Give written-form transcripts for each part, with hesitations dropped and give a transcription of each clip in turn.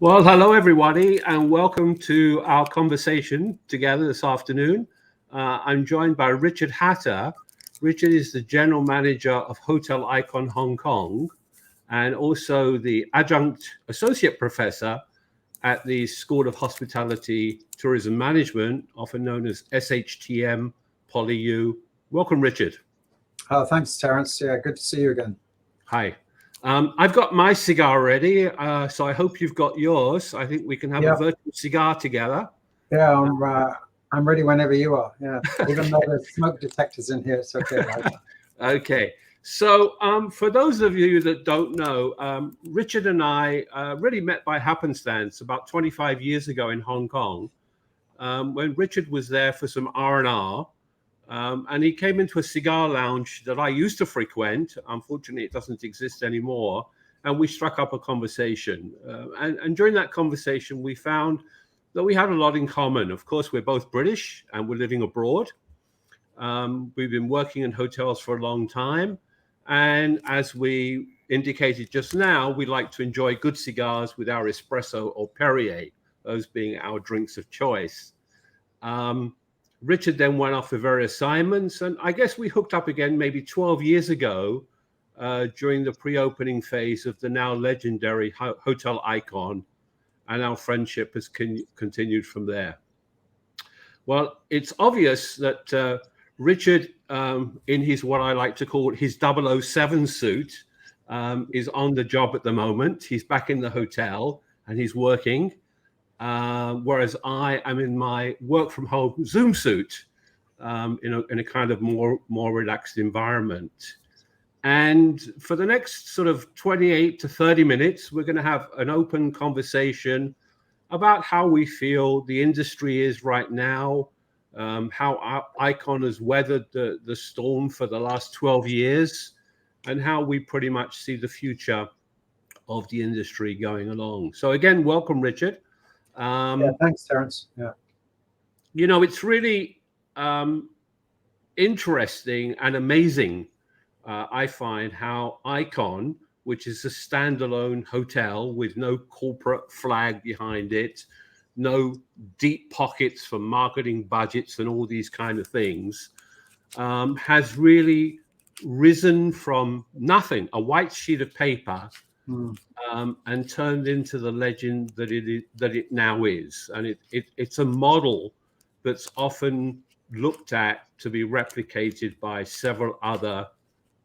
Well, hello, everybody, and welcome to our conversation together this afternoon. I'm joined by Richard Hatter. Richard is the General Manager of Hotel Icon Hong Kong and also the Adjunct Associate Professor at the School of Hospitality Tourism Management, often known as SHTM PolyU. Welcome, Richard. Thanks, Terence. Yeah, good to see you again. Hi. I've got my cigar ready, so I hope you've got yours. I think we can have a virtual cigar together. Yeah, I'm ready whenever you are. Yeah, even though there's smoke detectors in here, it's okay. Okay. So for those of you that don't know, Richard and I really met by happenstance about 25 years ago in Hong Kong, when Richard was there for some R&R. And he came into a cigar lounge that I used to frequent. Unfortunately, it doesn't exist anymore. And we struck up a conversation. And during that conversation, we found that we had a lot in common. Of course, we're both British and we're living abroad. We've been working in hotels for a long time. And as we indicated just now, we like to enjoy good cigars with our espresso or Perrier, those being our drinks of choice. Richard then went off for various assignments, and I guess we hooked up again maybe 12 years ago during the pre-opening phase of the now legendary Hotel Icon, and our friendship has continued from there. Well, it's obvious that Richard, in his what I like to call his 007 suit, is on the job at the moment. He's back in the hotel and he's working. Whereas I am in my work from home Zoom suit, in a kind of more relaxed environment. And for the next sort of 28 to 30 minutes, we're going to have an open conversation about how we feel the industry is right now, how our Icon has weathered the storm for the last 12 years, and how we pretty much see the future of the industry going along. So again, welcome, Richard. Yeah, thanks, Terence. Yeah. You know, it's really interesting and amazing, I find, how Icon, which is a standalone hotel with no corporate flag behind it, no deep pockets for marketing budgets and all these kind of things, has really risen from nothing, a white sheet of paper, and turned into the legend that it now is. And it's a model that's often looked at to be replicated by several other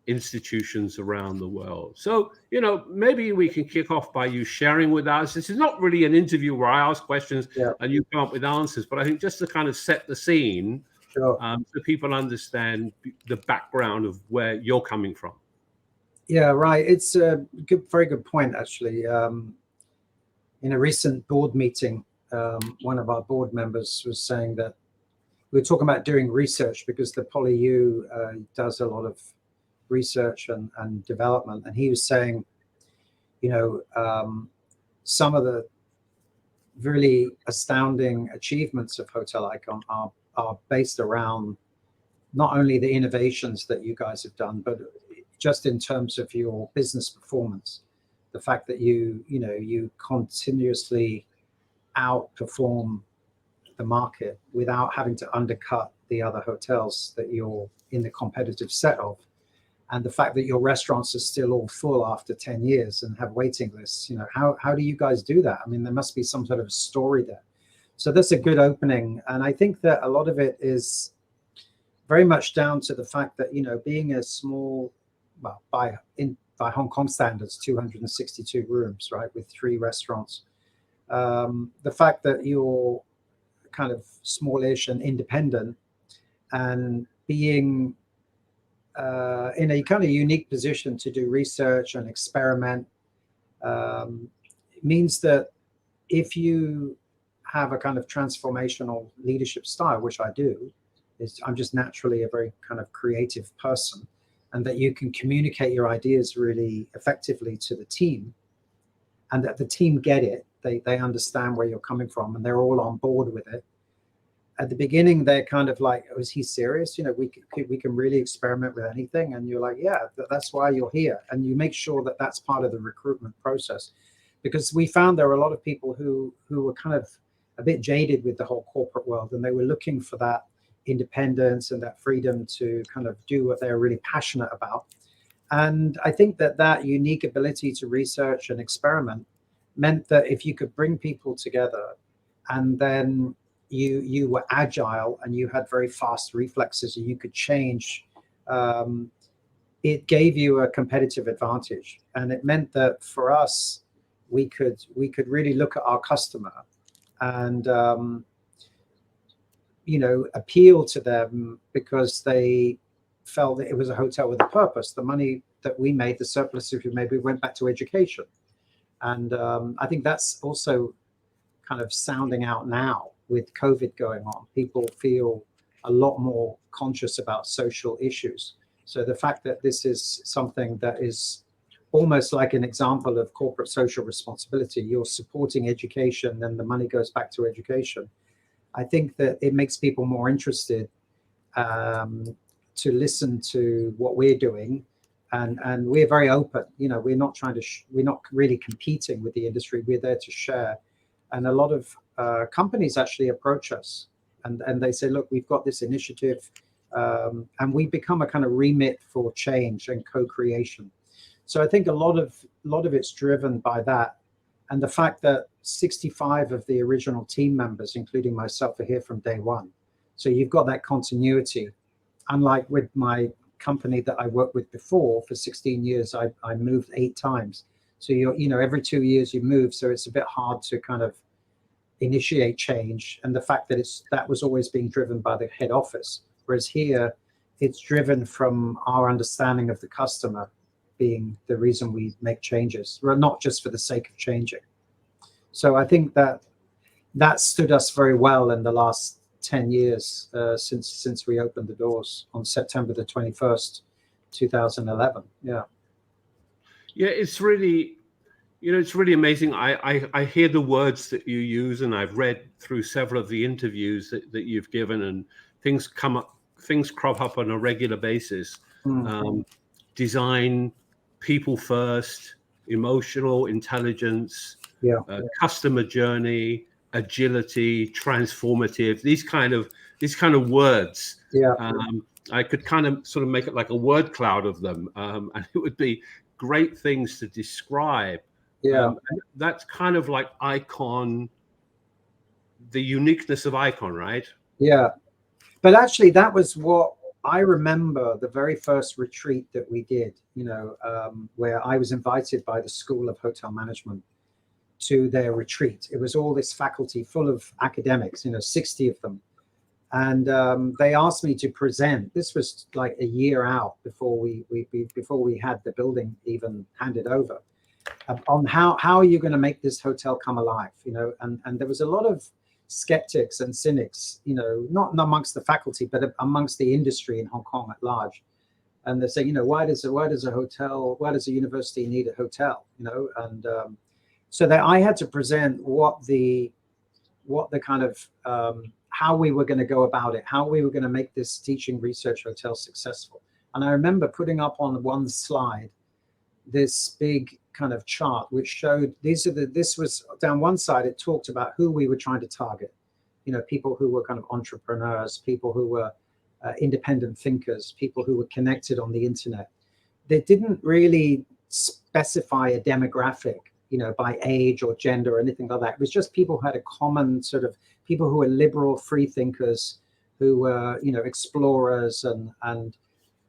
institutions around the world. So, you know, maybe we can kick off by you sharing with us. This is not really an interview where I ask questions and you come up with answers, but I think just to kind of set the scene, so people understand the background of where you're coming from. Yeah, right. It's a very good point, actually. In a recent board meeting, one of our board members was saying that we were talking about doing research because the PolyU does a lot of research and development. And he was saying, you know, some of the really astounding achievements of Hotel Icon are based around not only the innovations that you guys have done, but just in terms of your business performance, the fact that you continuously outperform the market without having to undercut the other hotels that you're in the competitive set of, and the fact that your restaurants are still all full after 10 years and have waiting lists. You know, how do you guys do that? I mean, there must be some sort of a story there. So that's a good opening, and I think that a lot of it is very much down to the fact that, you know, being a small, well, by Hong Kong standards, 262 rooms, right, with 3 restaurants. The fact that you're kind of smallish and independent and being in a kind of unique position to do research and experiment means that if you have a kind of transformational leadership style, which I do, I'm just naturally a very kind of creative person, and that you can communicate your ideas really effectively to the team, and that the team get it, they understand where you're coming from, and they're all on board with it. At the beginning, they're kind of like, oh, is he serious? You know, we can really experiment with anything. And you're like, yeah, that's why you're here. And you make sure that that's part of the recruitment process. because we found there were a lot of people who were kind of a bit jaded with the whole corporate world, and they were looking for that independence and that freedom to kind of do what they're really passionate about. And I think that that unique ability to research and experiment meant that if you could bring people together, and then you were agile and you had very fast reflexes and you could change, it gave you a competitive advantage. And it meant that for us, we could really look at our customer and appeal to them because they felt that it was a hotel with a purpose. The money that we made, the surpluses we made, we went back to education. And I think that's also kind of sounding out now with COVID going on. People feel a lot more conscious about social issues. So the fact that this is something that is almost like an example of corporate social responsibility, you're supporting education, then the money goes back to education. I think that it makes people more interested to listen to what we're doing, and we're very open. We're not trying to, we're not really competing with the industry. We're there to share, and a lot of companies actually approach us, and they say, look, we've got this initiative, and we become a kind of remit for change and co-creation. So I think a lot of it's driven by that, and the fact that 65 of the original team members, including myself, are here from day one. So you've got that continuity. Unlike with my company that I worked with before for 16 years, I moved 8 times. So every 2 years you move, so it's a bit hard to kind of initiate change. And the fact that that was always being driven by the head office, whereas here it's driven from our understanding of the customer being the reason we make changes. We're not just for the sake of changing. So I think that stood us very well in the last 10 years since we opened the doors on September the 21st, 2011. Yeah. Yeah, it's really, it's really amazing. I hear the words that you use, and I've read through several of the interviews that you've given, and things crop up on a regular basis. Design, people first, emotional intelligence, customer journey, agility, transformative, these kind of words. I could kind of sort of make it like a word cloud of them, and it would be great things to describe. That's kind of like Icon, the uniqueness of Icon, right? But actually that was what I remember, the very first retreat that we did, where I was invited by the School of Hotel Management to their retreat. It was all this faculty full of academics, 60 of them. And they asked me to present. This was like a year out before we had the building even handed over, on how are you going to make this hotel come alive, and there was a lot of skeptics and cynics, not amongst the faculty, but amongst the industry in Hong Kong at large. And they say, why does a university need a hotel, and so that I had to present what the kind of how we were going to go about it, how we were going to make this teaching research hotel successful. And I remember putting up on one slide this big kind of chart which showed this was down one side, it talked about who we were trying to target, people who were kind of entrepreneurs, people who were independent thinkers, people who were connected on the internet. They didn't really specify a demographic, by age or gender or anything like that. It was just people who had a common sort of people who were liberal free thinkers, who were, explorers and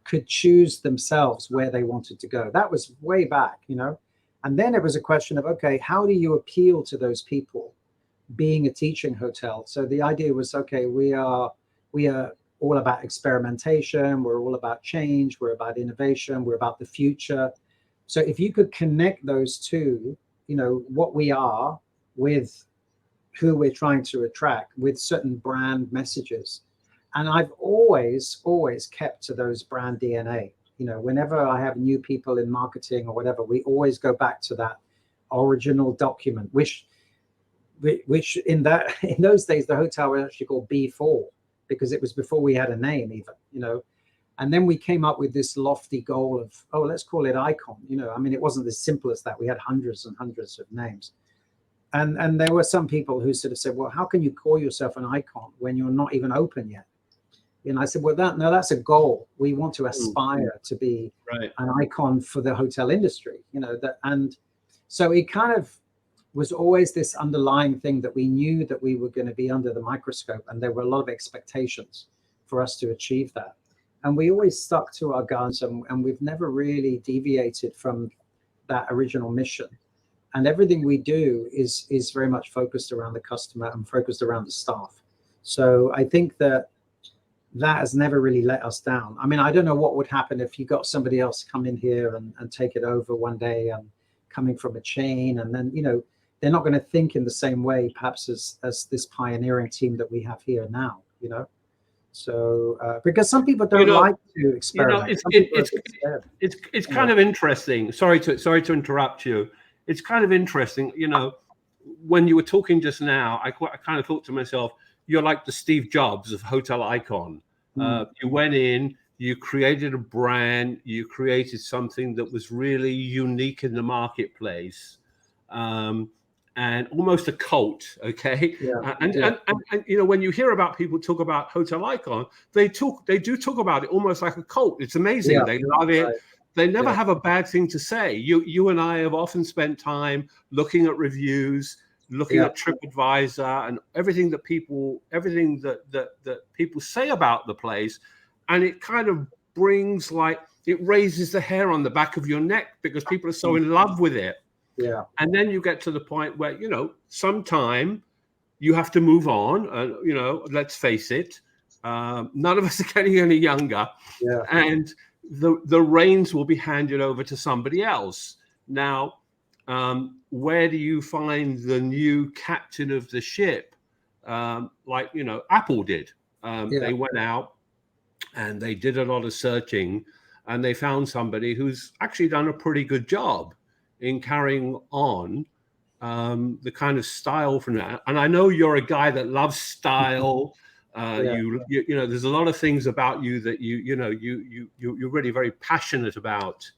could choose themselves where they wanted to go. That was way back, and then it was a question of, okay, how do you appeal to those people being a teaching hotel? So the idea was, okay, we are all about experimentation, we're all about change, we're about innovation, we're about the future. So if you could connect those two, what we are with who we're trying to attract with certain brand messages. And I've always kept to those brand DNA. Whenever I have new people in marketing or whatever, we always go back to that original document, which in those days, the hotel was actually called B4, because it was before we had a name even, And then we came up with this lofty goal of, oh, let's call it Icon. You know, I mean, it wasn't as simple as that. We had hundreds and hundreds of names. And there were some people who sort of said, well, how can you call yourself an icon when you're not even open yet? And I said, well, that's a goal. We want to aspire to be an icon for the hotel industry, you know, and so it kind of was always this underlying thing that we knew that we were going to be under the microscope, and there were a lot of expectations for us to achieve that. And we always stuck to our guns, and we've never really deviated from that original mission. And everything we do is very much focused around the customer and focused around the staff. So I think that has never really let us down. I mean, I don't know what would happen if you got somebody else come in here and take it over one day, and coming from a chain, and then, you know, they're not going to think in the same way, perhaps, as this pioneering team that we have here now, you know. So because some people don't like to experiment. It's kind of interesting. Sorry to interrupt you. It's kind of interesting, you know, when you were talking just now, I kind of thought to myself, you're like the Steve Jobs of Hotel Icon. You went in, you created a brand, you created something that was really unique in the marketplace, and almost a cult, okay? And you know, when you hear about people talk about Hotel Icon, they do talk about it almost like a cult. It's amazing. They love it. Right. They never have a bad thing to say. You and I have often spent time looking at reviews, looking at TripAdvisor, and everything that people say about the place, and it kind of brings, like, it raises the hair on the back of your neck because people are so in love with it. Yeah. And then you get to the point where, you know, sometime you have to move on. You know, let's face it, none of us are getting any younger. Yeah. And the reins will be handed over to somebody else. Now, where do you find the new captain of the ship? Like, you know, Apple did. They went out and they did a lot of searching, and they found somebody who's actually done a pretty good job in carrying on the kind of style from that. And I know you're a guy that loves style. You know, there's a lot of things about you that you're really very passionate about,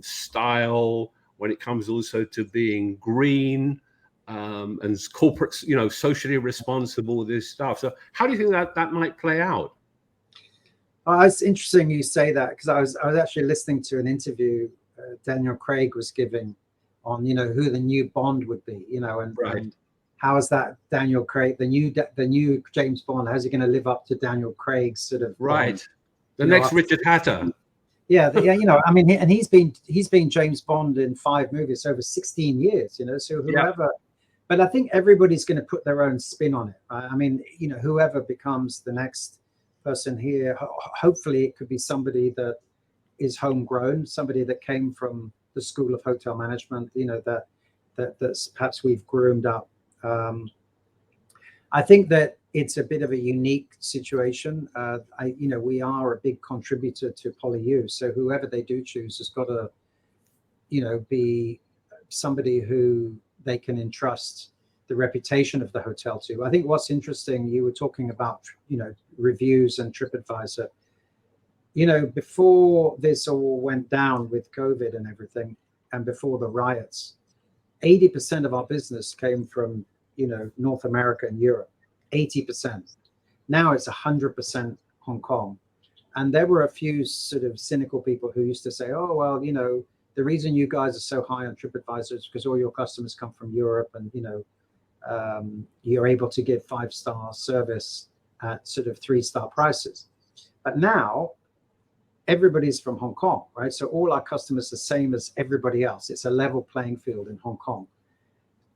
style, when it comes also to being green, and corporate, you know, socially responsible, this stuff. So how do you think that might play out? It's interesting you say that, because I was actually listening to an interview Daniel Craig was giving on, you know, who the new Bond would be, you know, and how is that Daniel Craig, the new James Bond, how's he going to live up to Daniel Craig's sort of Bond, the next Richard Hatter? You know, I mean, and he's been James Bond in 5 movies over 16 years, you know, so whoever, but I think everybody's going to put their own spin on it, right? I mean, you know, whoever becomes the next person here, hopefully it could be somebody that is homegrown, somebody that came from the School of Hotel Management, you know, that's perhaps we've groomed up. I think that it's a bit of a unique situation. You know, we are a big contributor to PolyU, so whoever they do choose has got to, you know, be somebody who they can entrust the reputation of the hotel to. I think what's interesting, you were talking about, you know, reviews and TripAdvisor. You know, before this all went down with COVID and everything, and before the riots, 80% of our business came from, you know, North America and Europe, 80%. Now it's 100% Hong Kong. And there were a few sort of cynical people who used to say, oh, well, you know, the reason you guys are so high on TripAdvisor is because all your customers come from Europe, and, you know, you're able to give 5-star service at sort of 3-star prices. But now everybody's from Hong Kong, right? So all our customers are the same as everybody else. It's a level playing field in Hong Kong.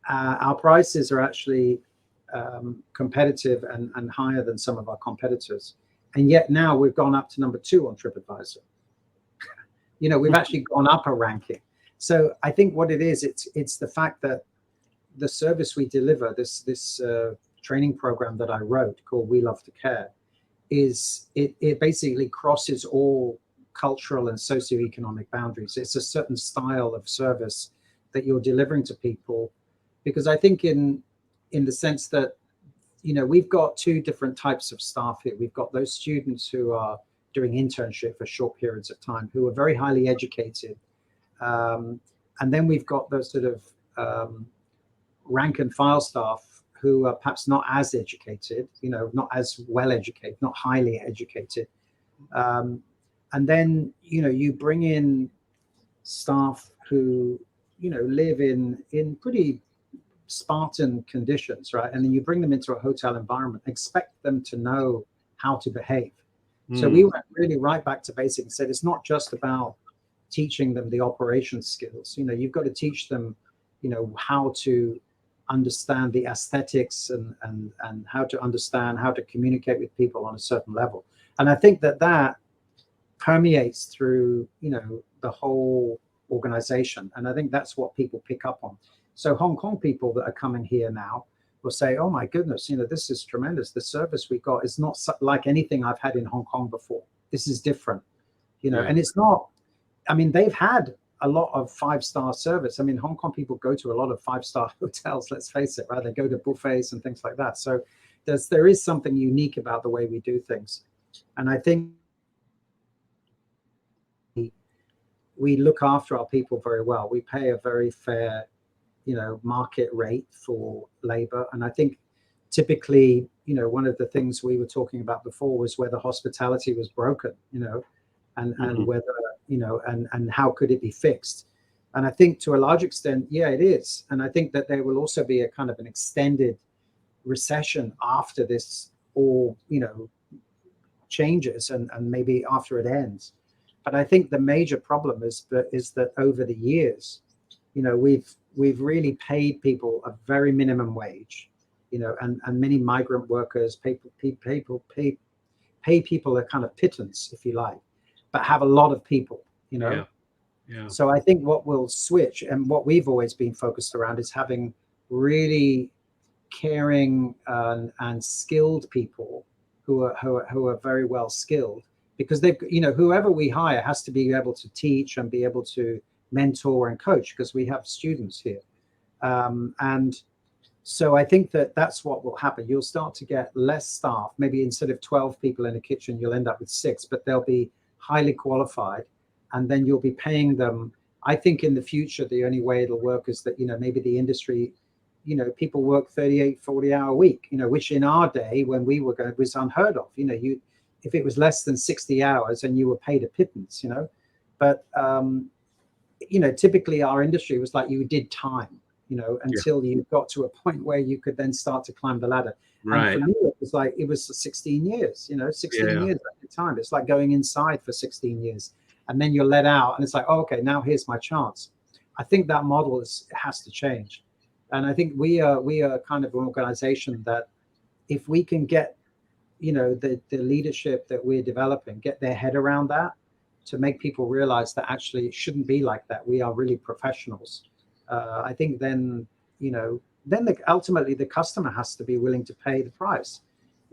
Our prices are actually competitive and higher than some of our competitors. And yet now we've gone up to number 2 on TripAdvisor. You know, we've actually gone up a ranking. So I think what it is, it's the fact that the service we deliver, this training program that I wrote called We Love to Care, it basically crosses all cultural and socioeconomic boundaries. It's a certain style of service that you're delivering to people, because I think in the sense that, you know, we've got 2 different types of staff here. We've got those students who are doing internship for short periods of time who are very highly educated. And then we've got those sort of rank and file staff who are perhaps not as educated, not as well educated, not highly educated. And then, you bring in staff who, live in pretty Spartan conditions, right? And then you bring them into a hotel environment, expect them to know how to behave. So we went really right back to basics and said, it's not just about teaching them the operations skills. You've got to teach them, how to understand the aesthetics and how to understand how to communicate with people on a certain level. And I think that permeates through, the whole organization. And I think that's what people pick up on. So Hong Kong people that are coming here now will say, oh my goodness, this is tremendous. The service we got is not like anything I've had in Hong Kong before. This is different, and it's not, they've had a lot of 5-star service. Hong Kong people go to a lot of 5-star hotels, let's face it, right? They go to buffets and things like that. So there is something unique about the way we do things. And I think we look after our people very well. We pay a very fair, market rate for labor. And I think typically, one of the things we were talking about before was whether hospitality was broken, and whether, and how could it be fixed? And I think to a large extent, yeah, it is. And I think that there will also be a kind of an extended recession after this all, changes and maybe after it ends. But I think the major problem is that over the years, we've really paid people a very minimum wage, and many migrant workers pay people a kind of pittance, if you like, but have a lot of people, Yeah. So I think what will switch, and what we've always been focused around, is having really caring and skilled people who are very well skilled, because they've, whoever we hire has to be able to teach and be able to mentor and coach, because we have students here. And so I think that's what will happen. You'll start to get less staff. Maybe instead of 12 people in a kitchen, you'll end up with 6, but they'll be highly qualified. And then you'll be paying them. I think in the future, the only way it'll work is that, maybe the industry, people work 38, 40-hour week, which in our day when we were going was unheard of. If it was less than 60 hours and you were paid a pittance, but, typically our industry was like you did time, until you got to a point where you could then start to climb the ladder. Right. And for me, it was 16 years, 16 years at the time. It's like going inside for 16 years. And then you're let out and it's like, oh, okay, now here's my chance. I think that model has to change. And I think we are kind of an organization that if we can get, the leadership that we're developing, get their head around that, to make people realize that actually it shouldn't be like that. We are really professionals. I think then, ultimately the customer has to be willing to pay the price.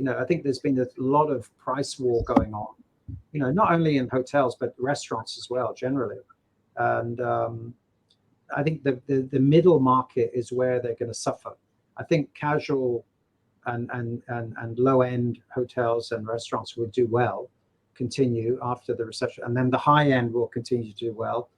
I think there's been a lot of price war going on, not only in hotels, but restaurants as well, generally. And I think the middle market is where they're going to suffer. I think casual and low end hotels and restaurants will do well, continue after the recession, and then the high end will continue to do well.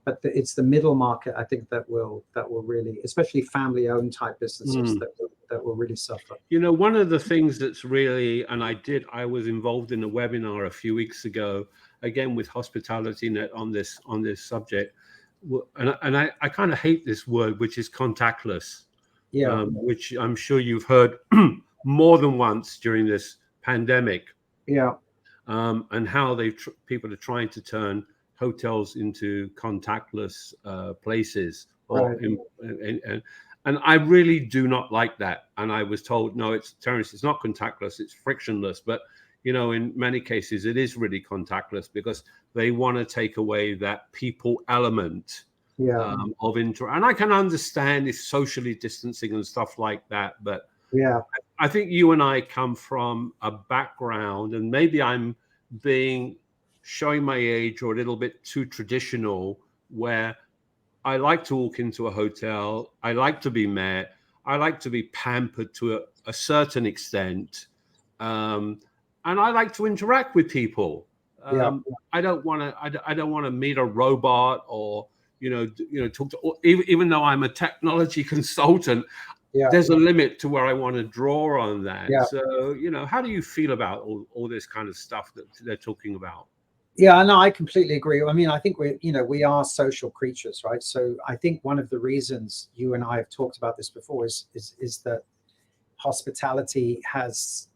But it's the middle market, I think, that will really, especially family owned type businesses, that will really suffer. One of the things that's really, and I was involved in a webinar a few weeks ago, again with Hospitality Net on this subject, and I kind of hate this word, which is contactless. Which I'm sure you've heard more than once during this pandemic. And how people are trying to turn hotels into contactless places. Right. And I really do not like that. And I was told, no, Terence, it's not contactless, it's frictionless. But, in many cases, it is really contactless because they want to take away that people element of interaction. And I can understand it's socially distancing and stuff like that. But I think you and I come from a background, and maybe I'm showing my age or a little bit too traditional, where I like to walk into a hotel, I like to be met, I like to be pampered to a certain extent, and I like to interact with people. I don't want to meet a robot or talk to. Even though I'm a technology consultant, there's a limit to where I want to draw on that. So how do you feel about all this kind of stuff that they're talking about? Yeah, no, I completely agree. I mean, I think we are social creatures, right? So I think one of the reasons you and I have talked about this before is that hospitality has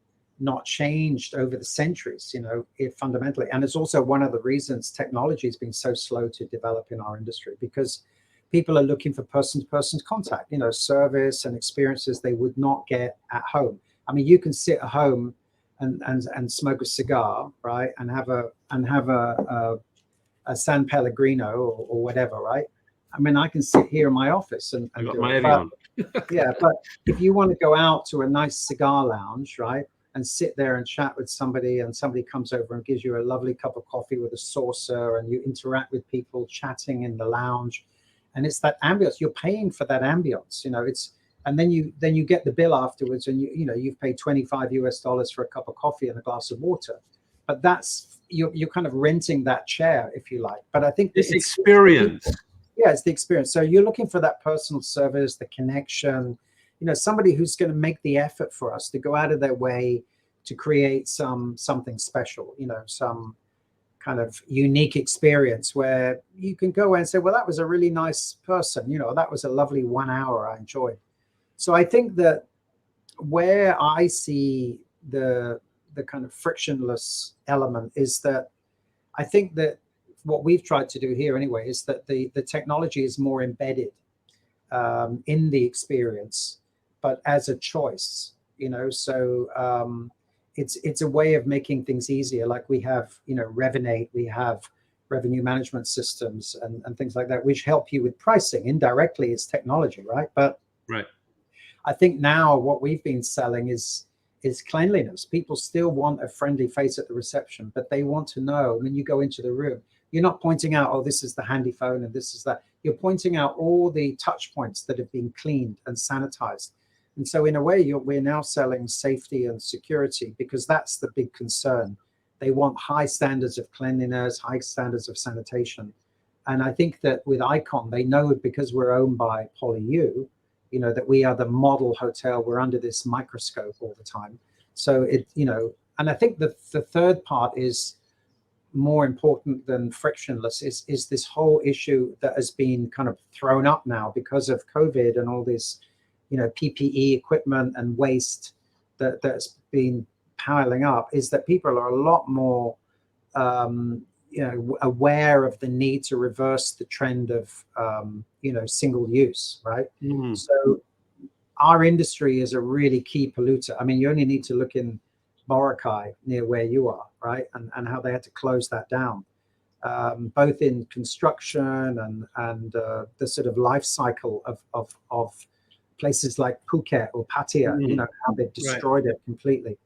not changed over the centuries, fundamentally. And it's also one of the reasons technology has been so slow to develop in our industry, because people are looking for person-to-person contact, service and experiences they would not get at home. I mean, you can sit at home and smoke a cigar, right, and have a San Pellegrino or whatever, right? I mean, I can sit here in my office and I got do my it. Evian. Yeah, but if you want to go out to a nice cigar lounge, right, and sit there and chat with somebody, and somebody comes over and gives you a lovely cup of coffee with a saucer, and you interact with people chatting in the lounge, and it's that ambience. You're paying for that ambience, and then you get the bill afterwards, and you've paid $25 for a cup of coffee and a glass of water, but that's you're kind of renting that chair, if you like. But I think this experience. Yeah, it's the experience. So you're looking for that personal service, the connection, somebody who's going to make the effort for us to go out of their way to create something special, some kind of unique experience where you can go and say, well, that was a really nice person, that was a lovely 1 hour I enjoyed. So I think that where I see the kind of frictionless element is that I think that what we've tried to do here anyway is that the technology is more embedded in the experience, but as a choice, so it's a way of making things easier. Like we have, Revenate, we have revenue management systems and things like that, which help you with pricing. Indirectly, it's technology, right? But right. I think now what we've been selling is cleanliness. People still want a friendly face at the reception, but they want to know when you go into the room, you're not pointing out, oh, this is the handy phone and this is that. You're pointing out all the touch points that have been cleaned and sanitized. And so in a way, we're now selling safety and security, because that's the big concern. They want high standards of cleanliness, high standards of sanitation. And I think that with Icon, they know, because we're owned by PolyU, that we are the model hotel. We're under this microscope all the time. So and I think the third part is more important than frictionless is this whole issue that has been kind of thrown up now because of COVID and all this, PPE equipment and waste that's been piling up, is that people are a lot more, aware of the need to reverse the trend of, single use, right? Mm. So our industry is a really key polluter. I mean, you only need to look in Boracay near where you are, right? And how they had to close that down, both in construction and the sort of life cycle of places like Phuket or Pattaya, how they've destroyed it completely.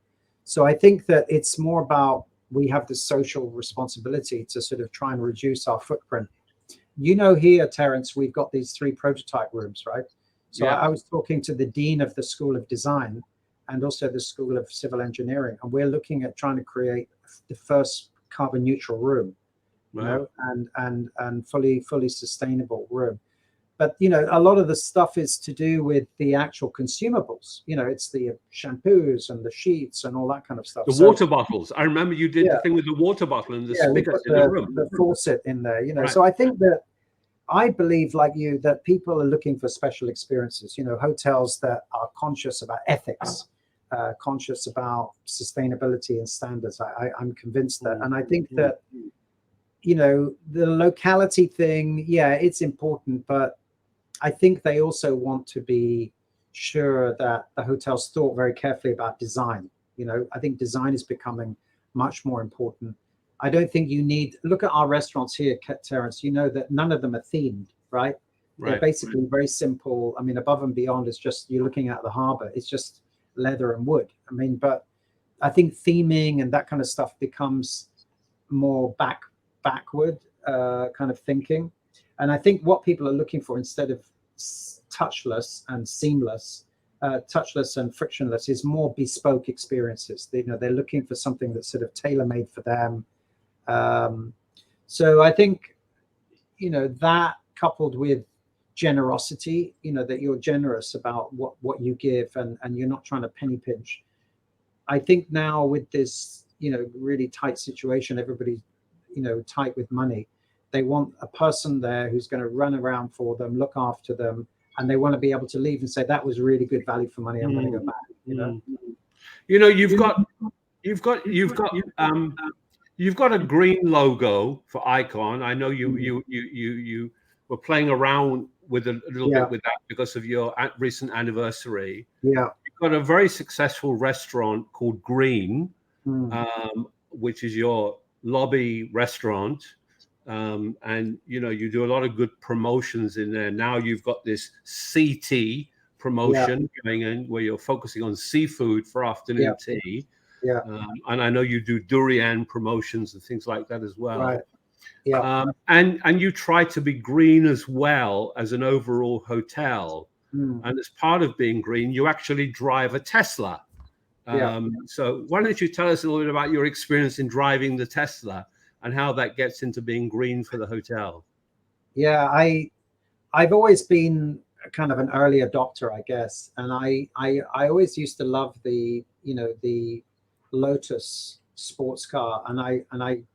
So I think that it's more about, we have the social responsibility to sort of try and reduce our footprint. Here, Terence, we've got these 3 prototype rooms, right? So I was talking to the dean of the School of Design and also the School of Civil Engineering, and we're looking at trying to create the first carbon neutral room, and fully sustainable room. But a lot of the stuff is to do with the actual consumables. It's the shampoos and the sheets and all that kind of stuff. The water bottles. I remember you did the thing with the water bottle and the spigot in the room. The faucet in there. So I think that, I believe, like you, that people are looking for special experiences. Hotels that are conscious about ethics, conscious about sustainability and standards. I'm convinced that, and I think that the locality thing, it's important, but I think they also want to be sure that the hotel's thought very carefully about design. I think design is becoming much more important. I don't think you need, look at our restaurants here, Terence, that none of them are themed, right? They're basically very simple. I mean, Above and Beyond is just, you're looking at the harbor. It's just leather and wood. I mean, but I think theming and that kind of stuff becomes more backward kind of thinking. And I think what people are looking for, instead of touchless and seamless, touchless and frictionless, is more bespoke experiences. They're looking for something that's sort of tailor-made for them, So I think, that coupled with generosity, that you're generous about what you give, and you're not trying to penny pinch. I think now with this, really tight situation, everybody's, tight with money. They want a person there who's going to run around for them, look after them, and they want to be able to leave and say, that was really good value for money. I'm going to go back, You've got a green logo for Icon. I know you were playing around with a little bit with that because of your recent anniversary. Yeah. You've got a very successful restaurant called Green, which is your lobby restaurant. And you do a lot of good promotions in there. Now you've got this CT promotion going in where you're focusing on seafood for afternoon tea. Yeah. And I know you do durian promotions and things like that as well. Right. Yeah. And you try to be green as well as an overall hotel. And as part of being green, you actually drive a Tesla. So why don't you tell us a little bit about your experience in driving the Tesla and how that gets into being green for the hotel? Yeah, I've always been kind of an early adopter, I guess. And I always used to love the Lotus sports car. And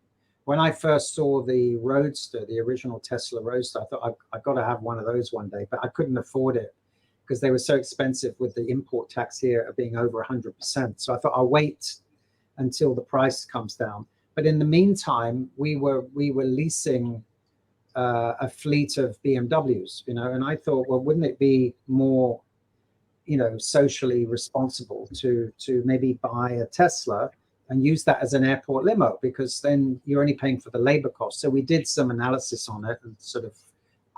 when I first saw the Roadster, the original Tesla Roadster, I thought I've got to have one of those one day, but I couldn't afford it because they were so expensive with the import tax here being over 100%. So I thought I'll wait until the price comes down. But in the meantime, we were leasing a fleet of BMWs, and I thought, well, wouldn't it be more, socially responsible to maybe buy a Tesla and use that as an airport limo, because then you're only paying for the labor cost. So we did some analysis on it and sort of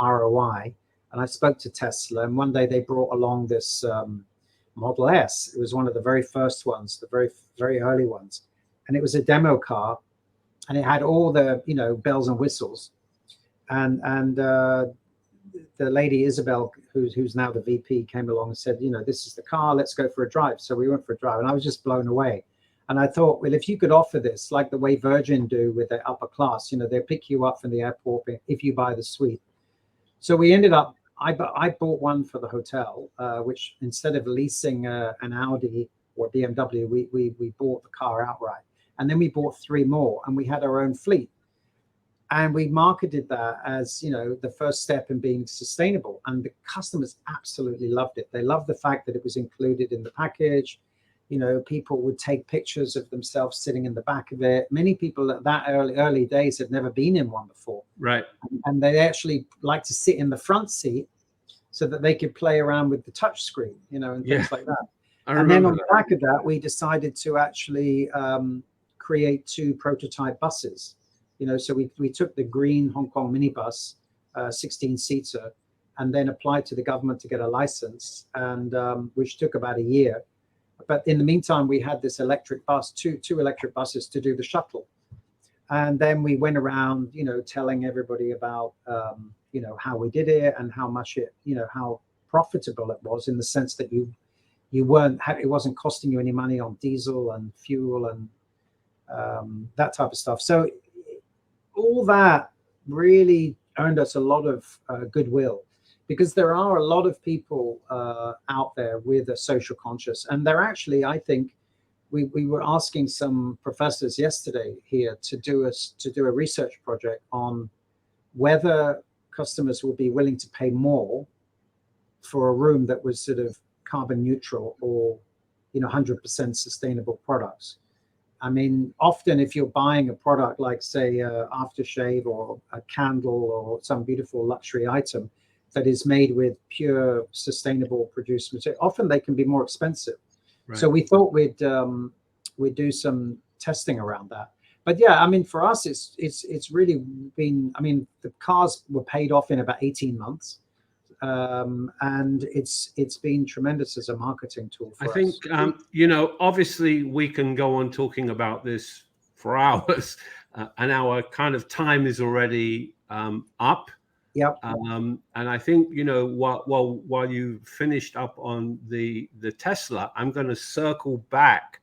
ROI. And I spoke to Tesla, and one day they brought along this Model S. It was one of the very first ones, the very, very early ones. And it was a demo car, and it had all the, bells and whistles. And the lady Isabel, who's now the VP, came along and said, this is the car, let's go for a drive. So we went for a drive, and I was just blown away. And I thought, well, if you could offer this like the way Virgin do with their upper class, they pick you up from the airport if you buy the suite. So we ended up, I bought one for the hotel, which instead of leasing an Audi or BMW, we bought the car outright. And then we bought 3 more, and we had our own fleet. And we marketed that as, the first step in being sustainable. And the customers absolutely loved it. They loved the fact that it was included in the package. People would take pictures of themselves sitting in the back of it. Many people at that early days had never been in one before. Right. And they actually like to sit in the front seat so that they could play around with the touch screen, and things like that. And then on the back of that, we decided to actually create 2 prototype buses. So we took the green Hong Kong minibus, 16-seater, and then applied to the government to get a license, and which took about a year. But in the meantime, we had this electric bus, two electric buses to do the shuttle. And then we went around, telling everybody about, how we did it and how much it, how profitable it was, in the sense that it wasn't costing you any money on diesel and fuel and that type of stuff. So all that really earned us a lot of goodwill, because there are a lot of people out there with a social conscience. And they're actually, I think, we were asking some professors yesterday here to do a research project on whether customers will be willing to pay more for a room that was sort of carbon neutral or 100% sustainable products. I mean, often if you're buying a product like, say, aftershave or a candle or some beautiful luxury item that is made with pure sustainable produced material, often they can be more expensive. Right. So we thought we'd do some testing around that. But yeah, I mean, for us, it's really been, I mean, the cars were paid off in about 18 months. And it's been tremendous as a marketing tool for us. I think, obviously we can go on talking about this for hours, and our kind of time is already up. Yep. And I think, while you finished up on the Tesla, I'm going to circle back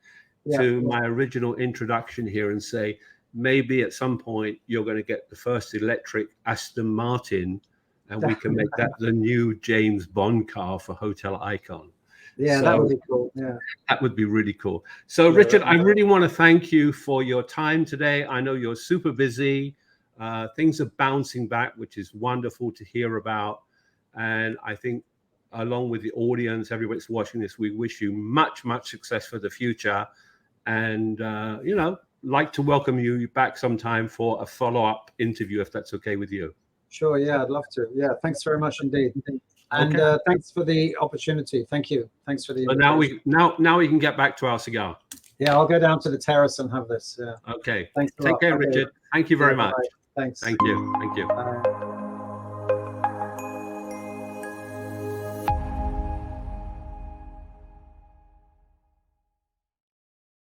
to my original introduction here and say, maybe at some point you're going to get the first electric Aston Martin, and we can make that the new James Bond car for Hotel Icon. Yeah, So that would be cool. Yeah, that would be really cool. So, yeah, Richard, I really want to thank you for your time today. I know you're super busy. Things are bouncing back, which is wonderful to hear about. And I think, along with the audience, everybody that's watching this, we wish you much, much success for the future. And, you know, like to welcome you back sometime for a follow-up interview, if that's okay with you. Sure. Yeah, I'd love to. Yeah, thanks very much indeed. And Okay. thanks for the opportunity. Thank you. Thanks for the So now we can get back to our cigar. Yeah, I'll go down to the terrace and have this. Yeah. Okay. Thanks a Take lot. care, Okay. Richard. Thank you very much. Bye-bye. Thanks. Thank you. Thank you. Bye.